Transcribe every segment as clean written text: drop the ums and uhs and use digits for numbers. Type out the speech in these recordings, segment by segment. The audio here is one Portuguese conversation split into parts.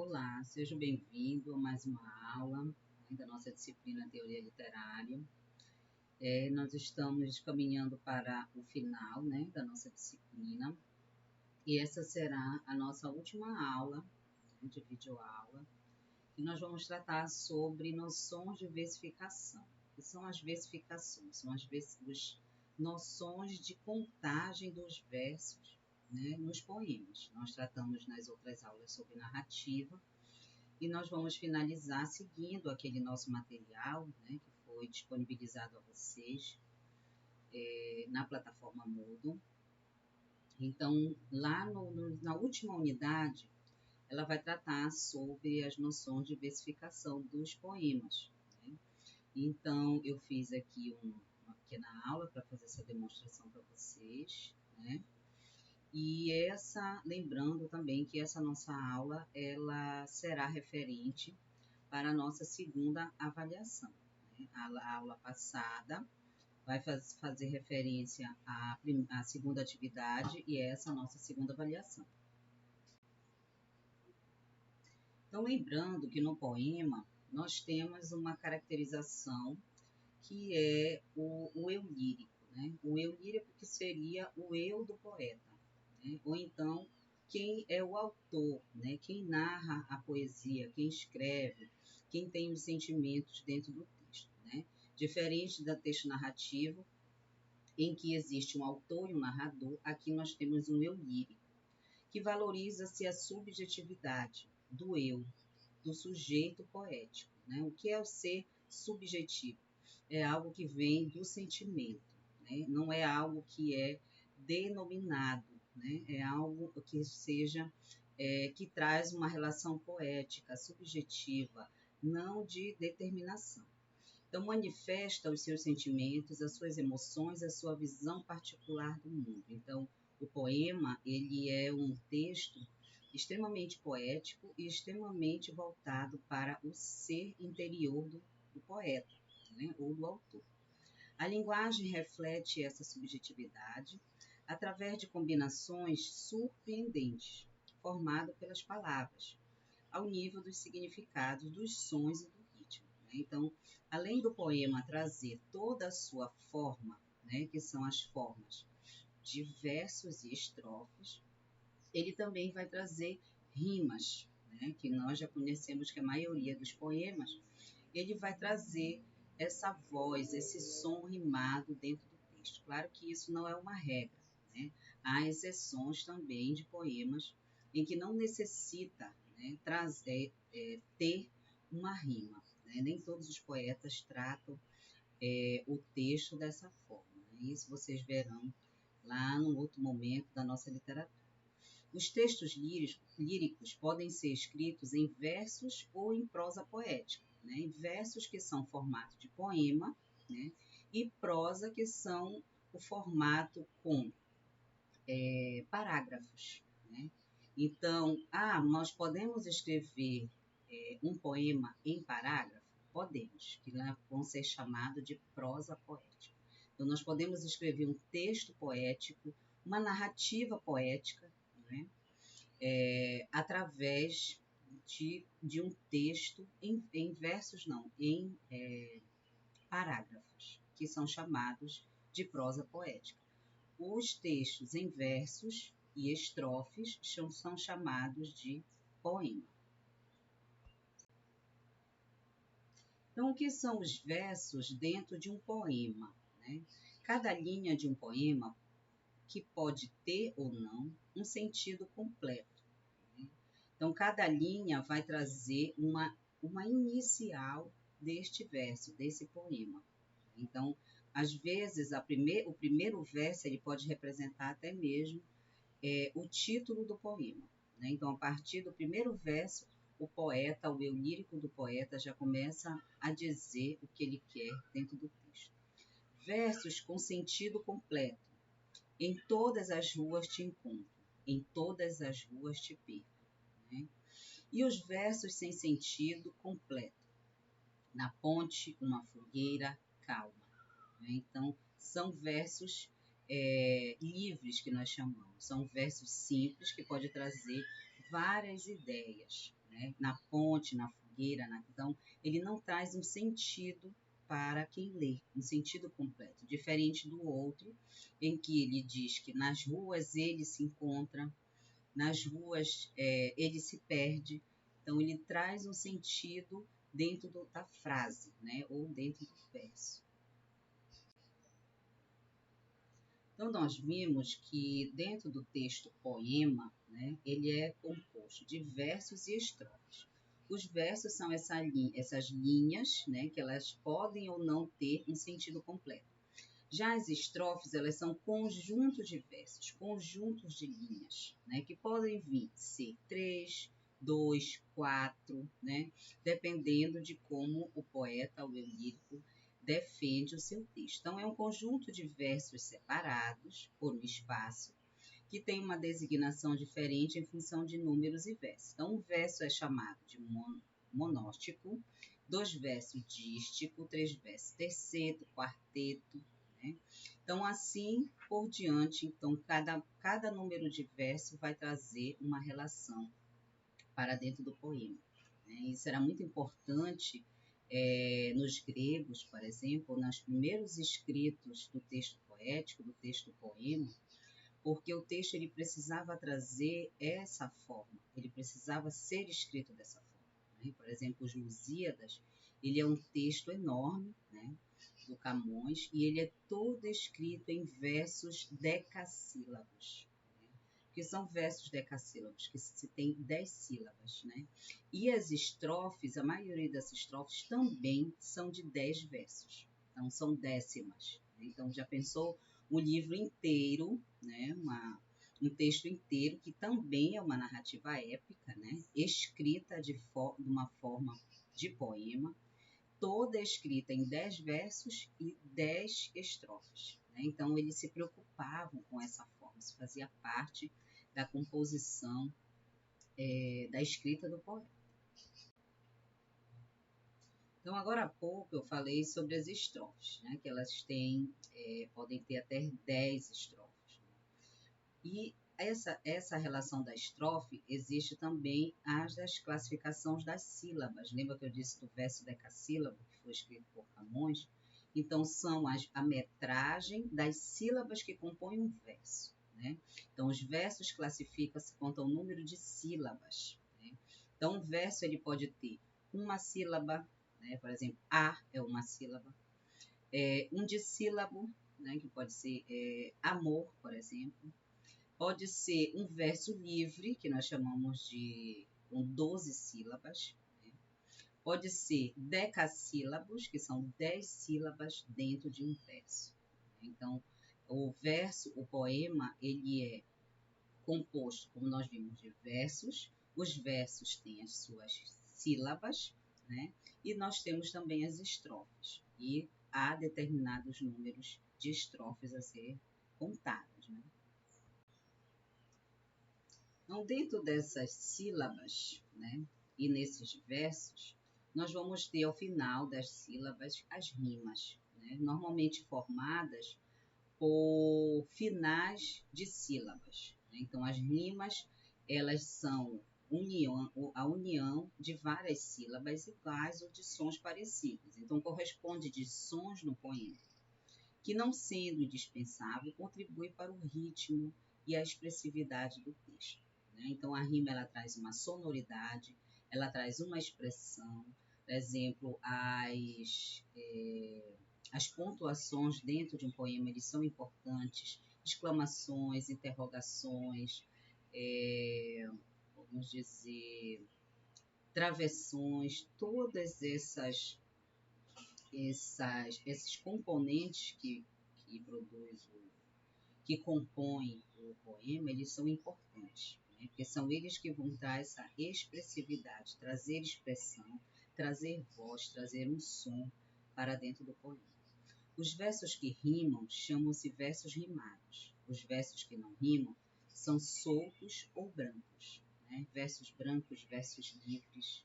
Olá, seja bem-vindo a mais uma aula, né, da nossa disciplina Teoria Literária. Nós estamos caminhando para o final, né, da nossa disciplina e essa será a nossa última aula, né, de videoaula, e nós vamos tratar sobre noções de versificação. O que são as versificações? São as noções de contagem dos versos, né, nos poemas. Nós tratamos nas outras aulas sobre narrativa e nós vamos finalizar seguindo aquele nosso material, né, que foi disponibilizado a vocês na plataforma Moodle. Então, lá na última unidade, ela vai tratar sobre as noções de versificação dos poemas, né? Então, eu fiz aqui uma pequena aula para fazer essa demonstração para vocês, né? E lembrando também que essa nossa aula, ela será referente para a nossa segunda avaliação, né? A aula passada vai fazer referência à segunda atividade e essa é a nossa segunda avaliação. Então, lembrando que no poema nós temos uma caracterização que é o eu lírico, né? O eu lírico que seria o eu do poeta, né? Ou então quem é o autor, né? Quem narra a poesia, quem escreve, quem tem os sentimentos dentro do texto, né? Diferente do texto narrativo, em que existe um autor e um narrador, aqui nós temos um eu lírico, que valoriza-se a subjetividade do eu, do sujeito poético, né? O que é o ser subjetivo? É algo que vem do sentimento, né? Não é algo que é denominado, né? É algo que que traz uma relação poética, subjetiva, não de determinação. Então, manifesta os seus sentimentos, as suas emoções, a sua visão particular do mundo. Então, o poema, ele é um texto extremamente poético e extremamente voltado para o ser interior do poeta, né, ou do autor. A linguagem reflete essa subjetividade através de combinações surpreendentes, formadas pelas palavras, ao nível dos significados, dos sons e do ritmo, né? Então, além do poema trazer toda a sua forma, né, que são as formas de versos e estrofes, ele também vai trazer rimas, né, que nós já conhecemos que a maioria dos poemas, ele vai trazer essa voz, esse som rimado dentro do texto. Claro que isso não é uma regra, né? Há exceções também de poemas em que não necessita, né, ter uma rima, né? Nem todos os poetas tratam o texto dessa forma, né? Isso vocês verão lá no outro momento da nossa literatura. Os textos líricos podem ser escritos em versos ou em prosa poética, né? Em versos que são formato de poema, né? E prosa que são o formato com parágrafos, né? Então, nós podemos escrever um poema em parágrafo? Podemos, que vão ser chamados de prosa poética. Então, nós podemos escrever um texto poético, uma narrativa poética, né? Através de um texto em versos, não, em parágrafos, que são chamados de prosa poética. Os textos em versos e estrofes são chamados de poema. Então, o que são os versos dentro de um poema, né? Cada linha de um poema que pode ter ou não um sentido completo. Então, cada linha vai trazer uma inicial deste verso, desse poema. Então, às vezes, o primeiro verso ele pode representar até mesmo o título do poema, né? Então, a partir do primeiro verso, o poeta, o eu lírico do poeta já começa a dizer o que ele quer dentro do texto. Versos com sentido completo. Em todas as ruas te encontro, em todas as ruas te perco, né? E os versos sem sentido completo. Na ponte, uma fogueira calma, né? Então, são versos livres que nós chamamos. São versos simples que pode trazer várias ideias, né? Na ponte, na fogueira, então ele não traz um sentido para quem lê, um sentido completo, diferente do outro, em que ele diz que nas ruas ele se encontra, nas ruas ele se perde, então ele traz um sentido dentro da frase, né? Ou dentro do verso. Então, nós vimos que dentro do texto poema, né, ele é composto de versos e estrofes. Os versos são essas linhas, né, que elas podem ou não ter um sentido completo. Já as estrofes, elas são conjuntos de versos, conjuntos de linhas, né, que podem vir ser 3, 2, 4, né, dependendo de como o poeta, o eu lírico, defende o seu texto. Então, é um conjunto de versos separados por um espaço, que tem uma designação diferente em função de números e versos. Então, um verso é chamado de monóstico, 2 versos dístico, 3 versos terceto, quarteto, né? Então, assim por diante. Então, cada número de verso vai trazer uma relação para dentro do poema, né? Isso era muito importante nos gregos, por exemplo, nos primeiros escritos do texto poético, do texto poema, porque o texto ele precisava trazer essa forma, ele precisava ser escrito dessa forma, né? Por exemplo, os Lusíadas, ele é um texto enorme, né, do Camões, e ele é todo escrito em versos decassílabos, que são versos decassílabos, que se tem 10 sílabas, né? E as estrofes, a maioria das estrofes também são de 10 versos, então são décimas. Então já pensou o livro inteiro, né? Um texto inteiro que também é uma narrativa épica, né? Escrita de uma forma de poema, toda escrita em 10 versos e 10 estrofes, né? Então eles se preocupavam com essa forma, isso fazia parte da composição, da escrita do poeta. Então, agora há pouco eu falei sobre as estrofes, né? Que elas podem ter até 10 estrofes, né? E essa relação da estrofe existe também das classificações das sílabas. Lembra que eu disse do verso decassílabo, que foi escrito por Camões? Então, são a metragem das sílabas que compõem um verso, né? Então, os versos classificam-se quanto ao número de sílabas, né? Então, um verso ele pode ter uma sílaba, né? Por exemplo, A é uma sílaba. Um dissílabo, né? Que pode ser amor, por exemplo. Pode ser um verso livre, que nós chamamos de com 12 sílabas. Né? Pode ser decassílabos, que são 10 sílabas dentro de um verso. Então, o verso, o poema, ele é composto, como nós vimos, de versos. Os versos têm as suas sílabas, né? E nós temos também as estrofes. E há determinados números de estrofes a ser contados, né? Então, dentro dessas sílabas, né, e nesses versos, nós vamos ter ao final das sílabas as rimas, né, normalmente formadas por finais de sílabas, né? Então, as rimas, elas são a união de várias sílabas iguais ou de sons parecidos. Então, corresponde de sons no poema, que não sendo indispensável, contribui para o ritmo e a expressividade do texto, né? Então, a rima ela traz uma sonoridade, ela traz uma expressão, por exemplo, as pontuações dentro de um poema eles são importantes, exclamações, interrogações, vamos dizer, travessões, todas esses componentes que compõem o poema, eles são importantes, né? Porque são eles que vão dar essa expressividade, trazer expressão, trazer voz, trazer um som para dentro do poema. Os versos que rimam chamam-se versos rimados. Os versos que não rimam são soltos ou brancos, né? Versos brancos, versos livres,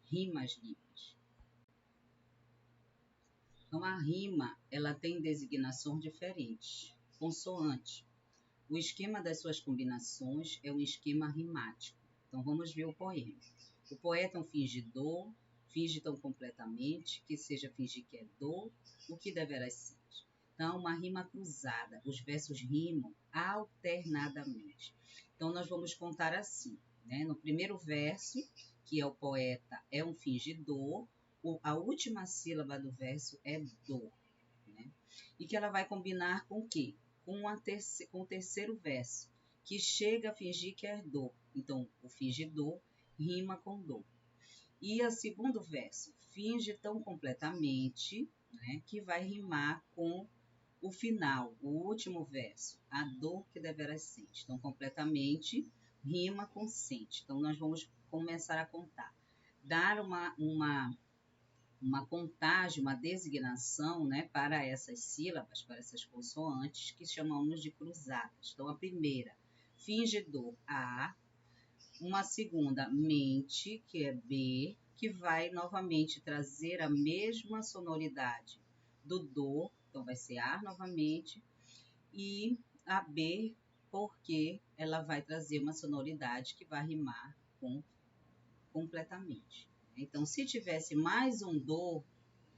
rimas livres. Então, a rima ela tem designações diferentes. Consoante. O esquema das suas combinações é um esquema rimático. Então, vamos ver o poema. O poeta é um fingidor, finge tão completamente, que seja fingir que é dor, o que deverás ser. Então, uma rima cruzada. Os versos rimam alternadamente. Então, nós vamos contar assim, né? No primeiro verso, que é o poeta é um fingidor, a última sílaba do verso é dor, né? E que ela vai combinar com o quê? Com o terceiro verso, que chega a fingir que é dor. Então, o fingidor rima com dor. E o segundo verso, finge tão completamente, né, que vai rimar com o final, o último verso, a dor que deverás sente. Então, completamente rima com sente. Então, nós vamos começar a contar. Dar uma contagem, uma designação, né, para essas sílabas, para essas consoantes, que chamamos de cruzadas. Então, a primeira, fingidor, A. Uma segunda, mente, que é B, que vai novamente trazer a mesma sonoridade do do, então vai ser A novamente, e a B, porque ela vai trazer uma sonoridade que vai rimar com completamente. Então, se tivesse mais um do,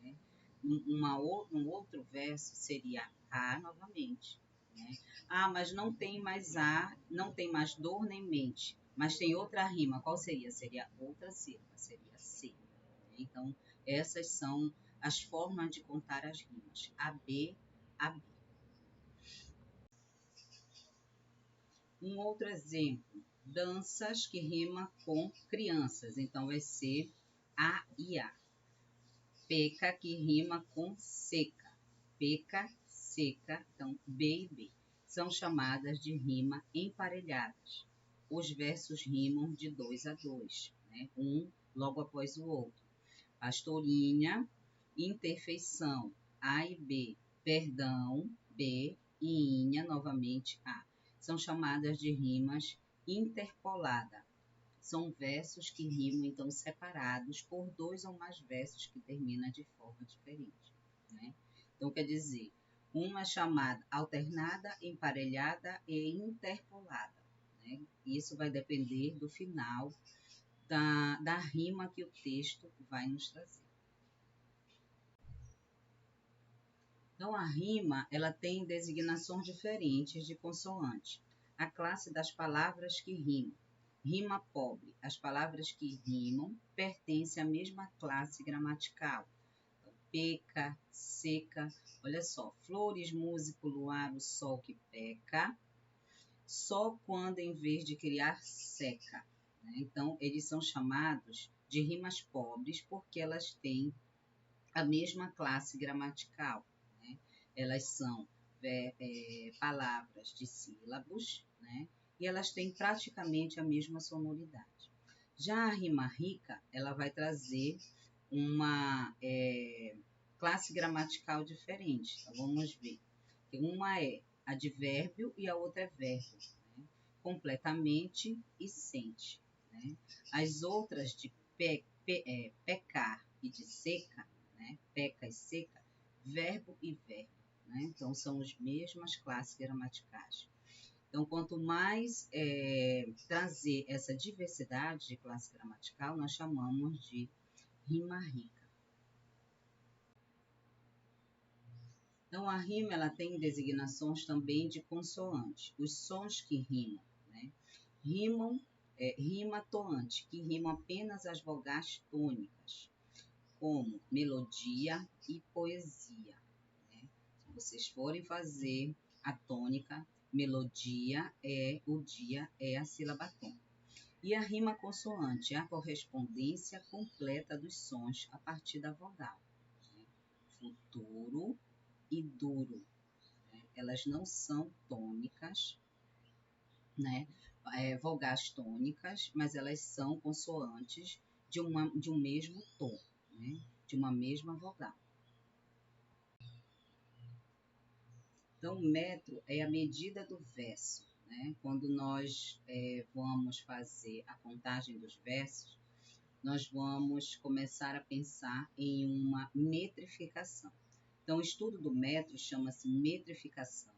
né, um outro verso seria A novamente. Né? Ah, mas não tem mais A, não tem mais dor nem mente, mas tem outra rima. Qual seria? Seria outra sílaba, seria C. Então, essas são as formas de contar as rimas. A, B, A, B. Um outro exemplo, danças que rima com crianças. Então, vai ser A e A. Peca que rima com seca. Peca, seca, então B e B. São chamadas de rima emparelhadas. Os versos rimam de 2 a 2, né? Um logo após o outro. Pastorinha, interfeição, A e B. Perdão, B e inha, novamente A. São chamadas de rimas interpoladas. São versos que rimam, então, separados por 2 ou mais versos que terminam de forma diferente. Né? Então, quer dizer, uma chamada alternada, emparelhada e interpolada. Né? Isso vai depender do final da rima que o texto vai nos trazer. Então, a rima ela tem designações diferentes de consoante. A classe das palavras que rimam. Rima pobre. As palavras que rimam pertencem à mesma classe gramatical. Então, peca, seca. Olha só, flores, músico, luar, o sol que peca. Só quando em vez de criar, seca. Né? Então, eles são chamados de rimas pobres porque elas têm a mesma classe gramatical. Né? Elas são palavras de sílabos, né? E elas têm praticamente a mesma sonoridade. Já a rima rica, ela vai trazer uma classe gramatical diferente. Então, vamos ver. Uma é advérbio e a outra é verbo. Né? Completamente e sente. Né? As outras de pecar e de seca, né? Peca e seca, verbo e verbo. Né? Então, são as mesmas classes gramaticais. Então, quanto mais trazer essa diversidade de classe gramatical, nós chamamos de rima rica. Então, a rima ela tem designações também de consoantes. Os sons que rimam, né? Rima toante, que rimam apenas as vogais tônicas, como melodia e poesia. Né? Se vocês forem fazer a tônica, melodia o dia é a sílaba tônica. E a rima consoante é a correspondência completa dos sons a partir da vogal. Né? Futuro e duro. Né? Elas não são tônicas, né? Vogais tônicas, mas elas são consoantes de um mesmo tom, né? De uma mesma vogal. Então, o metro é a medida do verso. Né? Quando nós vamos fazer a contagem dos versos, nós vamos começar a pensar em uma metrificação. Então, o estudo do metro chama-se metrificação.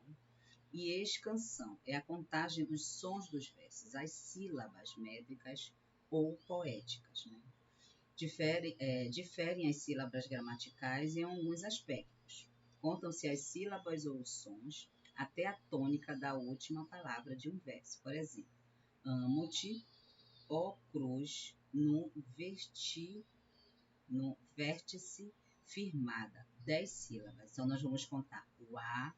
E escansão é a contagem dos sons dos versos, as sílabas métricas ou poéticas, né? Diferem as sílabas gramaticais em alguns aspectos. Contam-se as sílabas ou os sons até a tônica da última palavra de um verso. Por exemplo, amo-te, ó cruz, no vértice firmada. 10 sílabas. Então, nós vamos contar o A,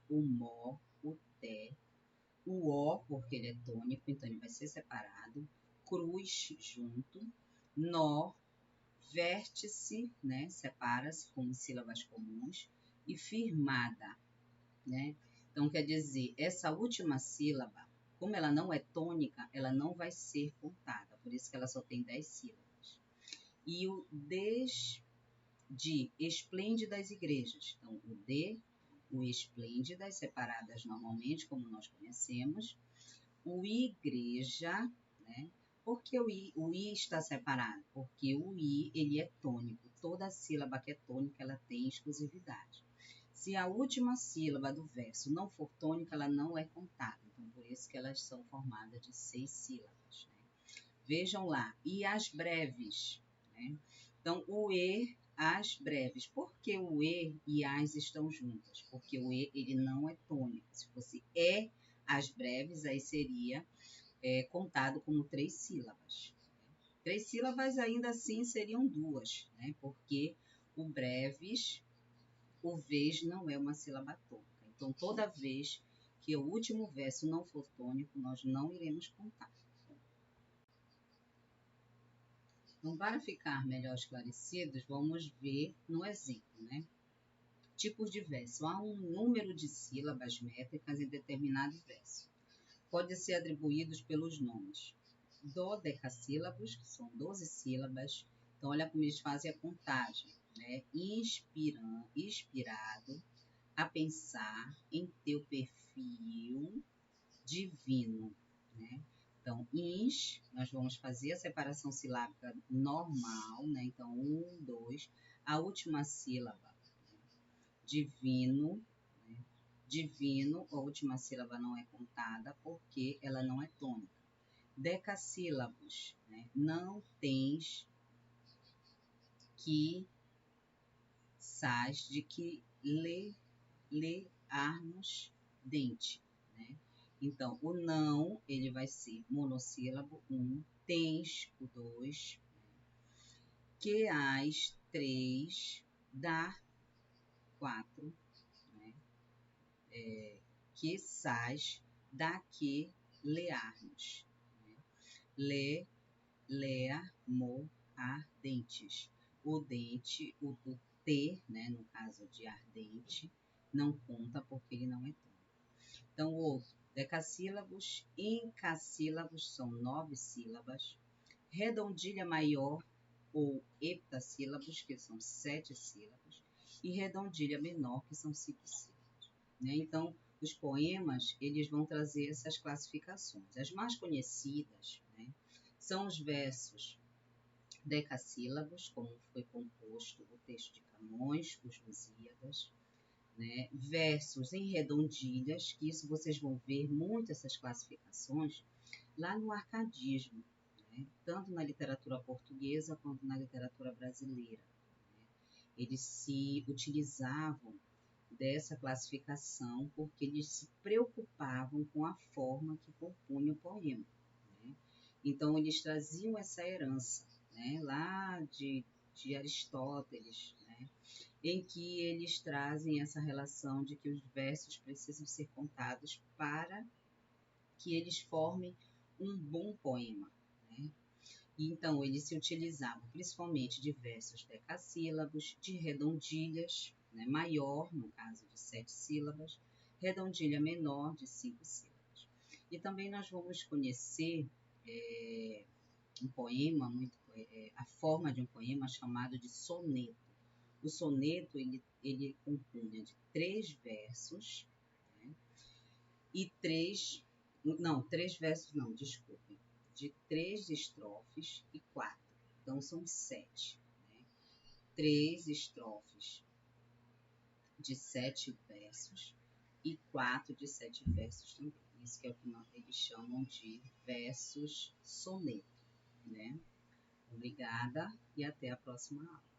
o Mó, o Té, o Ó, porque ele é tônico, então ele vai ser separado, cruz junto, nó, vértice, né, separa-se com sílabas comuns, e firmada, né? Então, quer dizer, essa última sílaba, como ela não é tônica, ela não vai ser contada, por isso que ela só tem 10 sílabas. E o de esplêndidas igrejas. Então, o de, o esplêndidas, separadas normalmente, como nós conhecemos. O igreja, né? Por que o I está separado? Porque o I, ele é tônico. Toda sílaba que é tônica, ela tem exclusividade. Se a última sílaba do verso não for tônica, ela não é contada. Então, por isso que elas são formadas de 6 sílabas, né? Vejam lá, e as breves, né? Então, o E, as breves. Por que o e as estão juntas? Porque o E, ele não é tônico. Se fosse as breves, aí seria contado como 3 sílabas. 3 sílabas ainda assim seriam 2, né? Porque o breves, o vez não é uma sílaba tônica. Então, toda vez que o último verso não for tônico, nós não iremos contar. Então, para ficar melhor esclarecidos, vamos ver no exemplo, né? Tipos de verso. Há um número de sílabas métricas em determinado verso. Podem ser atribuídos pelos nomes. Dodecassílabos, que são 12 sílabas. Então, olha como eles fazem a contagem, né? Inspirado a pensar em teu perfil divino, né? Então, nós vamos fazer a separação silábica normal, né? Então, 1, 2, a última sílaba, né? Divino, né? Divino, a última sílaba não é contada porque ela não é tônica. Decassílabos, né? Não tens que sais de que learmos dente, né? Então, o não, ele vai ser monossílabo, 1, tens, o 2, que as, 3, dar, 4, né? Que sais, daqui, learmos, né? Lea, mo, ardentes. O dente, o do T, né, no caso de ardente, não conta porque ele não é tônico. Então, o outro, decassílabos, encassílabos, são 9 sílabas. Redondilha maior ou heptassílabos, que são 7 sílabas. E redondilha menor, que são 5 sílabas, né? Então, os poemas, eles vão trazer essas classificações. As mais conhecidas, né, são os versos decassílabos, como foi composto o texto de Camões, os Lusíadas, né? Versos em redondilhas, que isso vocês vão ver muito essas classificações lá no arcadismo, né? Tanto na literatura portuguesa quanto na literatura brasileira, né? Eles se utilizavam dessa classificação porque eles se preocupavam com a forma que compunha o poema, né? Então, eles traziam essa herança, né, lá de Aristóteles, né, em que eles trazem essa relação de que os versos precisam ser contados para que eles formem um bom poema, né? E, então, eles se utilizavam principalmente de versos decassílabos, de redondilhas, né, maior, no caso de 7 sílabas, redondilha menor, de 5 sílabas. E também nós vamos conhecer um poema, a forma de um poema chamado de soneto. O soneto, ele compunha de 3 versos, né? E 3 versos não, desculpem, de 3 estrofes e 4. Então, são 7, né? 3 estrofes de 7 versos, e 4 de 7 versos também. Isso que é o que eles chamam de versos soneto, né? Obrigada e até a próxima aula.